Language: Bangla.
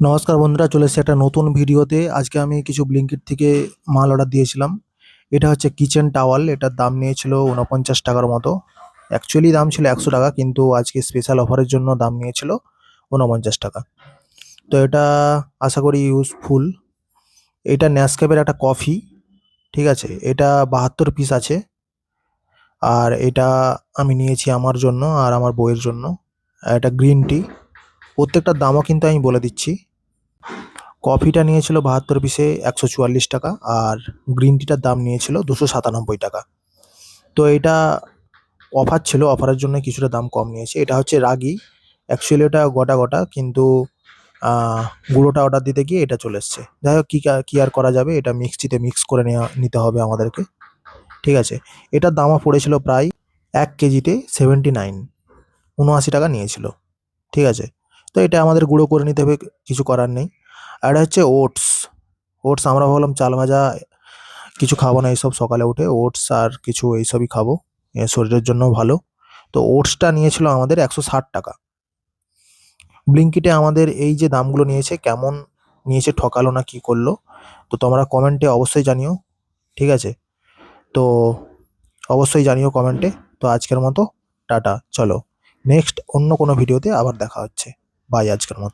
নমস্কার বন্ধুরা, চলে এসেছি একটা নতুন ভিডিওতে। আজকে আমি কিছু ব্লিঙ্কিট থেকে মাল অর্ডার দিয়েছিলাম। এটা হচ্ছে কিচেন টাওয়াল। এটার দাম নিয়েছিল ৪৯ টাকার মতো। অ্যাকচুয়ালি দাম ছিল ১০০ টাকা, কিন্তু আজকে স্পেশাল অফারের জন্য দাম নিয়েছিল ৪৯ টাকা। তো এটা আশা করি ইউজফুল। এটা নেসক্যাফের একটা কফি, ঠিক আছে। এটা ৭২ পিস আছে। আর এটা আমি নিয়েছি আমার জন্য আর আমার বউয়ের জন্য। আর এটা গ্রিন টি। প্রত্যেকটার দামও কিন্তু আমি বলে দিচ্ছি। কফিটা নিয়েছিল ৭২ পিসে ১৪৪ টাকা, আর গ্রিন টিটার দাম নিয়েছিল ২৯৭ টাকা। তো এটা অফার ছিল, অফারের জন্য কিছুটা দাম কম নিয়েছে। এটা হচ্ছে রাগি। অ্যাকচুয়ালি এটা গোটা গোটা, কিন্তু গুঁড়োটা অর্ডার দিতে গিয়ে এটা চলে এসছে। যাই হোক, কী আর করা যাবে, এটা মিক্সিতে মিক্স করে নিতে হবে আমাদেরকে, ঠিক আছে। এটার দামও পড়েছিল প্রায় ১ কেজিতে 79, ৭৯ টাকা নিয়েছিল, ঠিক আছে। তো এটা আমাদের গুঁড়ো করে নিতে হবে, কিছু করার নেই। আর এটা হচ্ছে ওটস। ওটস আমরা ভাবলাম চাল ভাজা কিছু খাবো না এইসব, সকালে উঠে ওটস আর কিছু এইসবই খাবো, শরীরের জন্য ভালো। তো ওটসটা নিয়েছিল আমাদের ১৬০ টাকা। ব্লিঙ্কিটে আমাদের এই যে দামগুলো নিয়েছে, কেমন নিয়েছে, ঠকালো না কি করলো, তো তোমরা কমেন্টে অবশ্যই জানিও, ঠিক আছে। তো অবশ্যই জানিও কমেন্টে। তো আজকের মতো টাটা, চলো নেক্সট অন্য কোনো ভিডিওতে আবার দেখা হচ্ছে। বাই আজকের মতো।